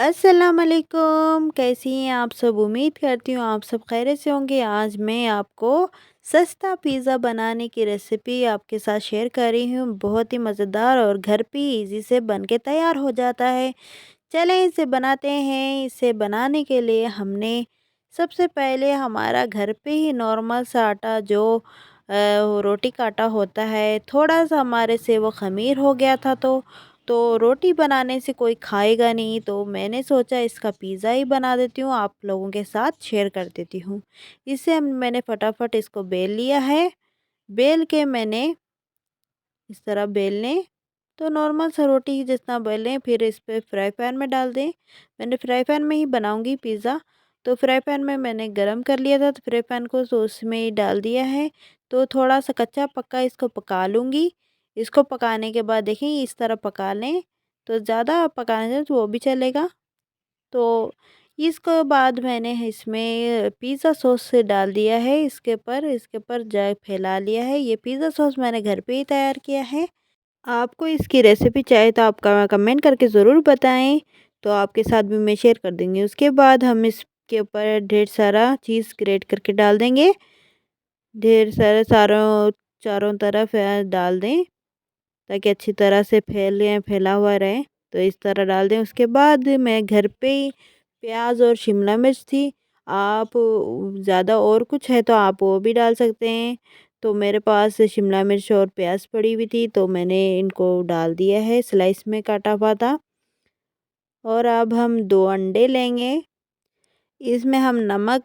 अस्सलाम वालेकुम, कैसी हैं आप सब। उम्मीद करती हूँ आप सब खैरियत से होंगे। आज मैं आपको सस्ता पिज़्ज़ा बनाने की रेसिपी आपके साथ शेयर कर रही हूँ। बहुत ही मज़ेदार और घर पे इजी से बन के तैयार हो जाता है। चलें इसे बनाते हैं। इसे बनाने के लिए हमने सबसे पहले हमारा घर पे ही नॉर्मल सा आटा जो रोटी का आटा होता है, थोड़ा सा हमारे से वो ख़मीर हो गया था। तो रोटी बनाने से कोई खाएगा नहीं, तो मैंने सोचा इसका पिज़्ज़ा ही बना देती हूँ, आप लोगों के साथ शेयर कर देती हूँ। मैंने फटाफट इसको बेल लिया है। बेल के मैंने इस तरह बेल लें, तो नॉर्मल सा रोटी जितना बेलें, फिर इस पे फ्राई पैन में डाल दें। मैंने फ्राई पैन में ही बनाऊंगी पिज़्ज़ा, तो फ्राई पैन में मैंने गरम कर लिया था, तो फ्राई पैन को तो उसमें ही डाल दिया है। तो थोड़ा सा कच्चा पक्का इसको पका लूँगी। इसको पकाने के बाद देखें इस तरह पका लें, तो ज़्यादा पकाने से तो वो भी चलेगा। तो इसके बाद मैंने इसमें पिज़्ज़ा सॉस से डाल दिया है, इसके ऊपर जा फैला लिया है। ये पिज़्ज़ा सॉस मैंने घर पे ही तैयार किया है। आपको इसकी रेसिपी चाहिए तो आप कमेंट करके ज़रूर बताएं, तो आपके साथ भी मैं शेयर कर दूँगी। उसके बाद हम इसके ऊपर ढेर सारा चीज़ ग्रेट करके डाल देंगे। ढेर सारा सारों चारों तरफ डाल दें, ताकि अच्छी तरह से फैला हुआ रहे। तो इस तरह डाल दें। उसके बाद मैं घर पे ही प्याज और शिमला मिर्च थी, आप ज़्यादा और कुछ है तो आप वो भी डाल सकते हैं। तो मेरे पास शिमला मिर्च और प्याज पड़ी हुई थी, तो मैंने इनको डाल दिया है, स्लाइस में काटा हुआ था। और अब हम 2 अंडे लेंगे। इसमें हम नमक,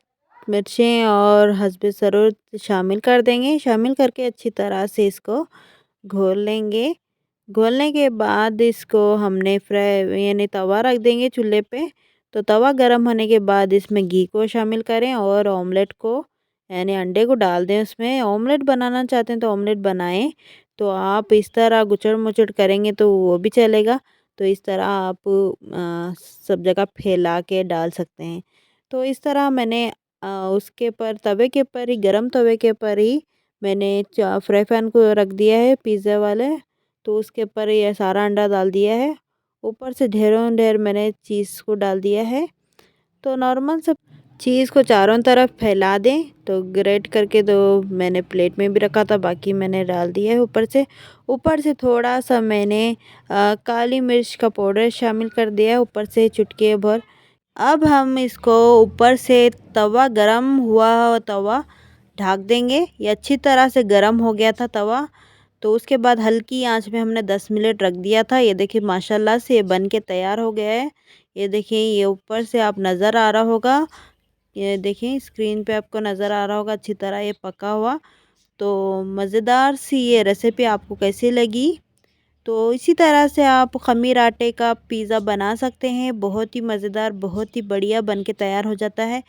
मिर्चें और हस्बे ज़रूरत शामिल कर देंगे। शामिल करके अच्छी तरह से इसको घोल लेंगे। घोलने के बाद इसको हमने फ्राई यानी तवा रख देंगे चूल्हे पे। तो तवा गर्म होने के बाद इसमें घी को शामिल करें और ऑमलेट को यानी अंडे को डाल दें उसमें। ऑमलेट बनाना चाहते हैं तो ऑमलेट बनाएं, तो आप इस तरह गुचड़ मुचड़ करेंगे तो वो भी चलेगा। तो इस तरह आप सब जगह फैला के डाल सकते हैं। तो इस तरह मैंने उसके ऊपर तवे के ऊपर ही, गरम तवे के ऊपर ही मैंने फ्राई पैन को रख दिया है पिज़्ज़ा वाले। तो उसके ऊपर ये सारा अंडा डाल दिया है। ऊपर से ढेरों ढेर मैंने चीज़ को डाल दिया है। तो नॉर्मल सब चीज़ को चारों तरफ फैला दें। तो ग्रेट करके तो मैंने प्लेट में भी रखा था, बाकी मैंने डाल दिया है ऊपर से। ऊपर से थोड़ा सा मैंने काली मिर्च का पाउडर शामिल कर दिया है, ऊपर से चुटकी भर। अब हम इसको ऊपर से तवा गरम हुआ तवा ढक देंगे। ये अच्छी तरह से गरम हो गया था तवा। तो उसके बाद हल्की आंच में हमने 10 मिनट रख दिया था। ये देखिए माशाल्लाह से ये बन के तैयार हो गया है। ये देखिए, ये ऊपर से आप नज़र आ रहा होगा, ये देखिए स्क्रीन पे आपको नज़र आ रहा होगा अच्छी तरह ये पका हुआ। तो मज़ेदार सी ये रेसिपी आपको कैसी लगी। तो इसी तरह से आप ख़मीर आटे का पिज़्ज़ा बना सकते हैं। बहुत ही मज़ेदार, बहुत ही बढ़िया बन के तैयार हो जाता है।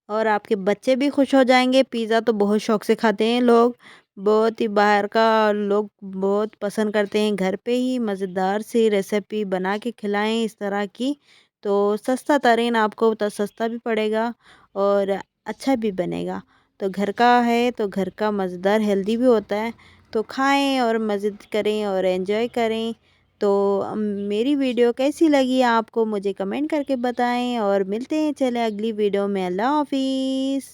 और आपके बच्चे भी खुश हो जाएंगे। पिज़्ज़ा तो बहुत शौक से खाते हैं लोग, बहुत ही बाहर का लोग बहुत पसंद करते हैं। घर पे ही मज़ेदार सी रेसिपी बना के खिलाएं इस तरह की, तो सस्ता तरीन आपको तो सस्ता भी पड़ेगा और अच्छा भी बनेगा। तो घर का है तो घर का मज़ेदार हेल्दी भी होता है। तो खाएं और मज़े करें और एंजॉय करें। तो मेरी वीडियो कैसी लगी आपको मुझे कमेंट करके बताएं, और मिलते हैं चले अगली वीडियो में। अल्लाह हाफिज़।